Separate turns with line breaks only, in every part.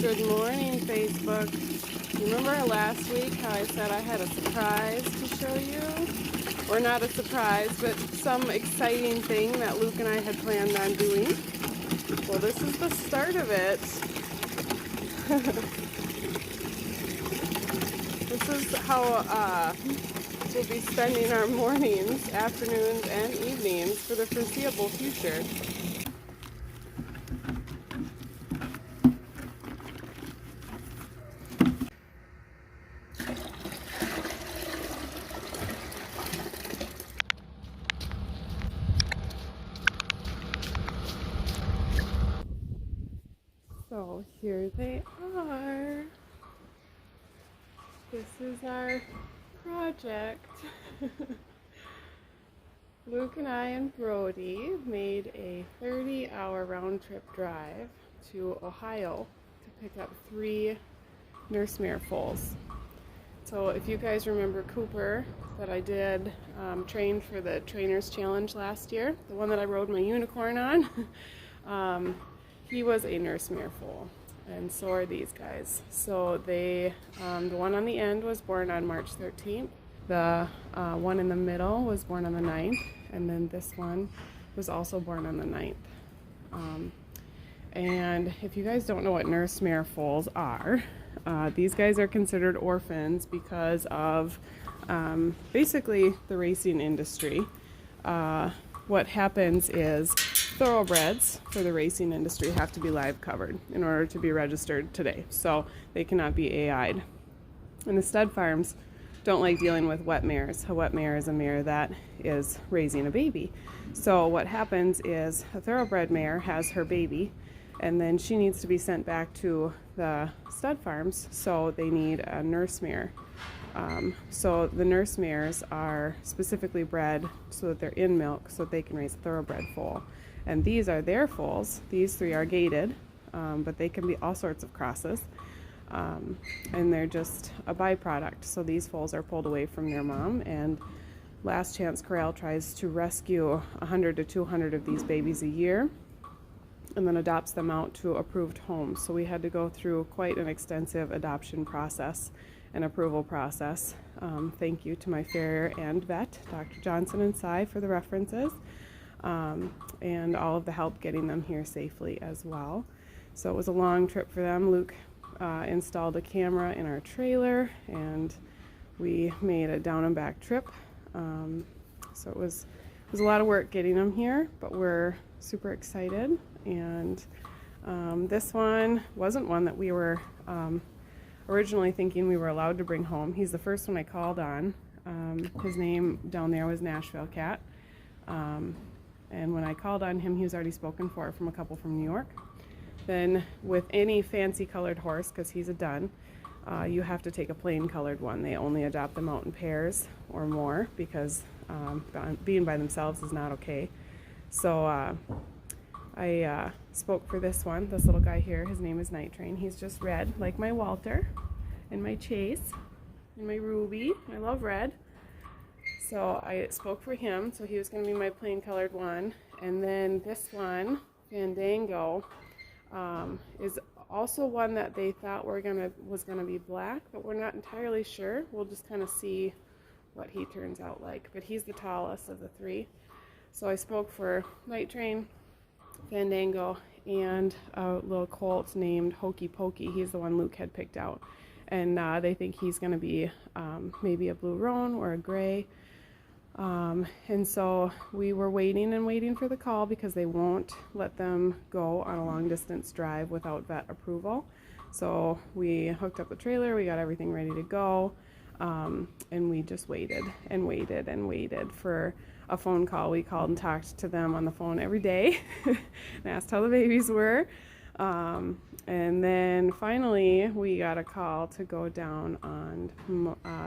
Good morning, Facebook. Remember last week how I said I had a surprise to show you? Or not a surprise, but some exciting thing that Luke and I had planned on doing. Well, this is the start of it. This is how we'll be spending our mornings, afternoons, and evenings for the foreseeable future. So here they are. This is our project. Luke and I and Brody made a 30-hour round trip drive to Ohio to pick up 3 nurse mare foals. So if you guys remember Cooper that I did train for the Trainers Challenge last year, the one that I rode my unicorn on, he was a nurse mare foal, and so are these guys. So they, the one on the end was born on March 13th. The one in the middle was born on the 9th, and then this one was also born on the 9th. And if you guys don't know what nurse mare foals are, these guys are considered orphans because of basically the racing industry. What happens is thoroughbreds for the racing industry have to be live covered in order to be registered today, so they cannot be AI'd. And the stud farms don't like dealing with wet mares. A wet mare is a mare that is raising a baby. So what happens is a thoroughbred mare has her baby, and then she needs to be sent back to the stud farms, so they need a nurse mare. So the nurse mares are specifically bred so that they're in milk so that they can raise a thoroughbred foal. And these are their foals. These 3 are gaited, but they can be all sorts of crosses. And they're just a byproduct. So these foals are pulled away from their mom, and Last Chance Corral tries to rescue 100 to 200 of these babies a year and then adopts them out to approved homes. So we had to go through quite an extensive adoption process and approval process. Thank you to my farrier and vet, Dr. Johnson and Cy, for the references, and all of the help getting them here safely as well. So it was a long trip for them. Luke installed a camera in our trailer, and we made a down and back trip. So it was a lot of work getting them here, but we're super excited. And this one wasn't one that we were originally thinking we were allowed to bring home. He's the first one I called on. His name down there was Nashville Cat. And when I called on him, he was already spoken for from a couple from New York. Then with any fancy colored horse, because he's a dun, you have to take a plain colored one. They only adopt them out in pairs or more because being by themselves is not okay. So I spoke for this one, this little guy here. His name is Night Train. He's just red, like my Walter and my Chase and my Ruby. I love red. So I spoke for him, so he was going to be my plain colored one. And then this one, Fandango, is also one that they thought was gonna be black, but we're not entirely sure. We'll just kind of see what he turns out like. But he's the tallest of the 3. So I spoke for Night Train, Fandango, and a little colt named Hokey Pokey. He's the one Luke had picked out, and they think he's going to be maybe a blue roan or a gray. And so we were waiting and waiting for the call because they won't let them go on a long distance drive without vet approval. So we hooked up the trailer, we got everything ready to go, and we just waited and waited and waited for a phone call. We called and talked to them on the phone every day and asked how the babies were. And then finally we got a call to go down on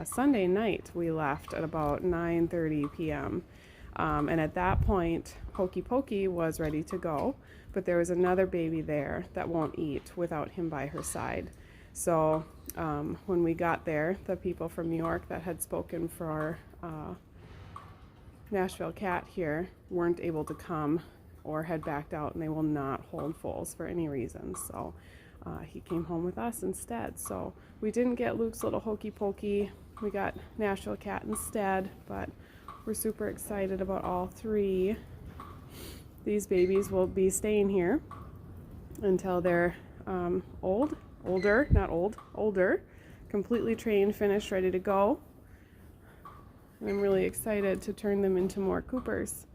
Sunday night. We left at about 9:30 p.m. And at that point, Hokey Pokey was ready to go, but there was another baby there that won't eat without him by her side. So when we got there, the people from New York that had spoken for Nashville Cat here weren't able to come or had backed out, and they will not hold foals for any reason. So he came home with us instead. So we didn't get Luke's little hokey pokey. We got Nashville Cat instead, but we're super excited about all three. These babies will be staying here until they're older, completely trained, finished, ready to go. And I'm really excited to turn them into more Coopers,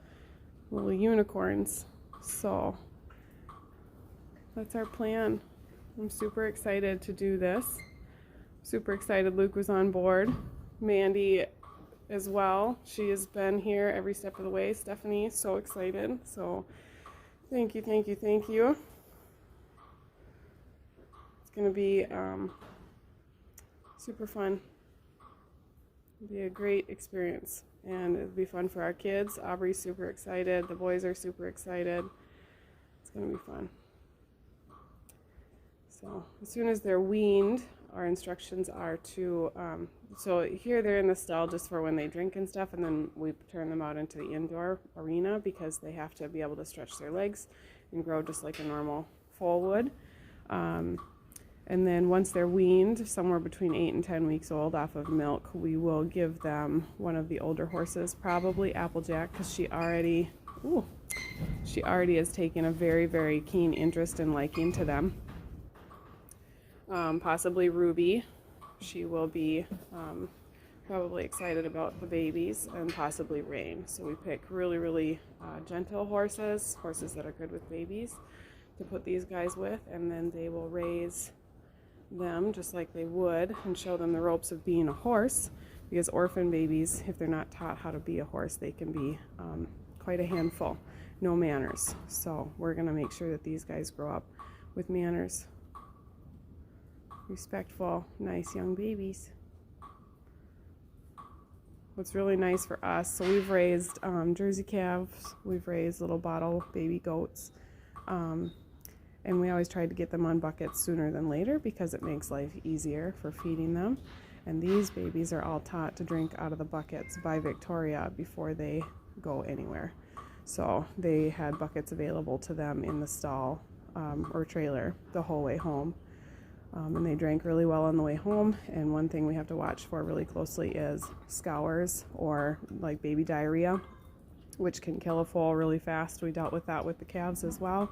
little unicorns. So that's our plan. I'm super excited to do this. Super excited Luke was on board. Mandy as well. She has been here every step of the way. Stephanie, so excited. So thank you, thank you, thank you. It's going to be super fun. It'll be a great experience, and it'll be fun for our kids. Aubrey's super excited. The boys are super excited. It's going to be fun. So as soon as they're weaned, our instructions are to, so here they're in the stall just for when they drink and stuff, and then we turn them out into the indoor arena because they have to be able to stretch their legs and grow just like a normal foal would. And then once they're weaned, somewhere between 8 and 10 weeks old off of milk, we will give them one of the older horses, probably Applejack, because she already has taken a very, very keen interest and liking to them. Possibly Ruby. She will be probably excited about the babies, and possibly Rain. So we pick really, really gentle horses that are good with babies to put these guys with, and then they will raise them just like they would and show them the ropes of being a horse, because orphan babies, if they're not taught how to be a horse, they can be quite a handful. No manners. So we're going to make sure that these guys grow up with manners. Respectful, nice young babies. What's really nice for us, so we've raised Jersey calves, we've raised little bottle baby goats, and we always tried to get them on buckets sooner than later because it makes life easier for feeding them. And these babies are all taught to drink out of the buckets by Victoria before they go anywhere. So they had buckets available to them in the stall or trailer the whole way home. And they drank really well on the way home. And one thing we have to watch for really closely is scours or like baby diarrhea, which can kill a foal really fast. We dealt with that with the calves as well.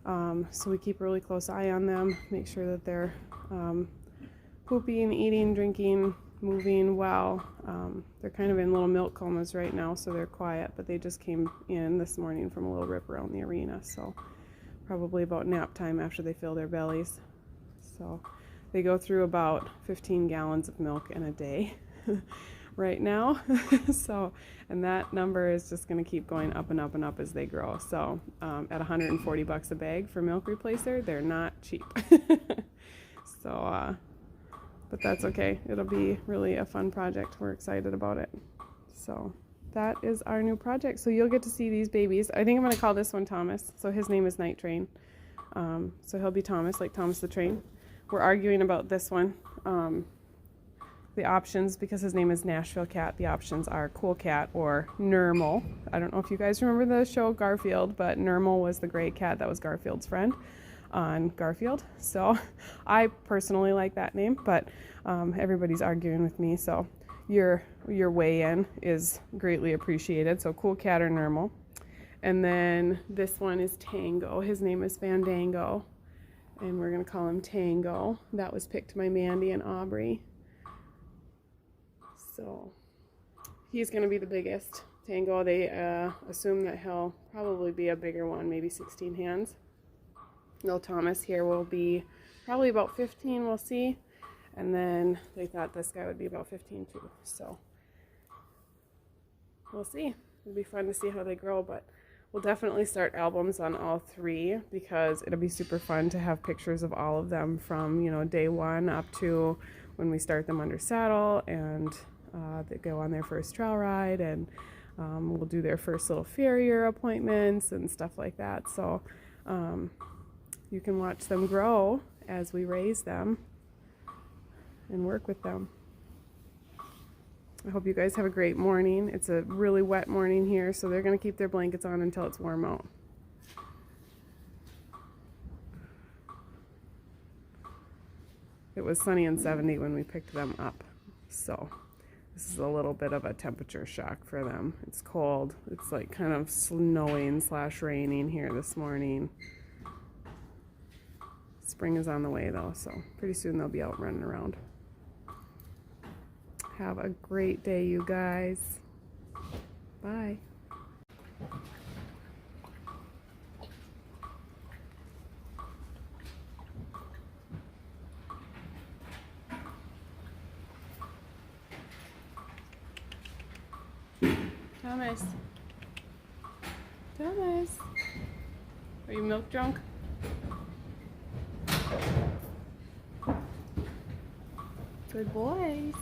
So we keep a really close eye on them, make sure that they're pooping, eating, drinking, moving well. They're kind of in little milk comas right now, so they're quiet, but they just came in this morning from a little rip around the arena, so probably about nap time after they fill their bellies. So they go through about 15 gallons of milk in a day right now. So, and that number is just going to keep going up and up and up as they grow. So at $140 a bag for milk replacer, they're not cheap. So, but that's okay. It'll be really a fun project. We're excited about it. So that is our new project. So you'll get to see these babies. I think I'm going to call this one Thomas. So his name is Night Train. So he'll be Thomas, like Thomas the Train. We're arguing about this one. The options, because his name is Nashville Cat, the options are Cool Cat or Nermal. I don't know if you guys remember the show Garfield, but Nermal was the gray cat that was Garfield's friend on Garfield. So I personally like that name, but everybody's arguing with me, so your weigh-in is greatly appreciated. So Cool Cat or Nermal. And then this one is Tango. His name is Fandango, and we're going to call him Tango. That was picked by Mandy and Aubrey. So he's going to be the biggest. Tango, they assume that he'll probably be a bigger one, maybe 16 hands. Little Thomas here will be probably about 15, we'll see. And then they thought this guy would be about 15 too. So we'll see. It'll be fun to see how they grow, but we'll definitely start albums on all three because it'll be super fun to have pictures of all of them from, you know, day one up to when we start them under saddle, and they go on their first trail ride, and we'll do their first little farrier appointments and stuff like that. So you can watch them grow as we raise them and work with them. I hope you guys have a great morning. It's a really wet morning here, so they're going to keep their blankets on until it's warm out. It was sunny and 70 when we picked them up. So this is a little bit of a temperature shock for them. It's cold. It's like kind of snowing / raining here this morning. Spring is on the way though, so pretty soon they'll be out running around. Have a great day, you guys. Bye. Thomas. Thomas. Are you milk drunk? Good boys.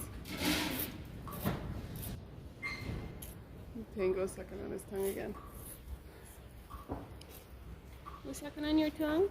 Tango's sucking on his tongue again. You sucking on your tongue?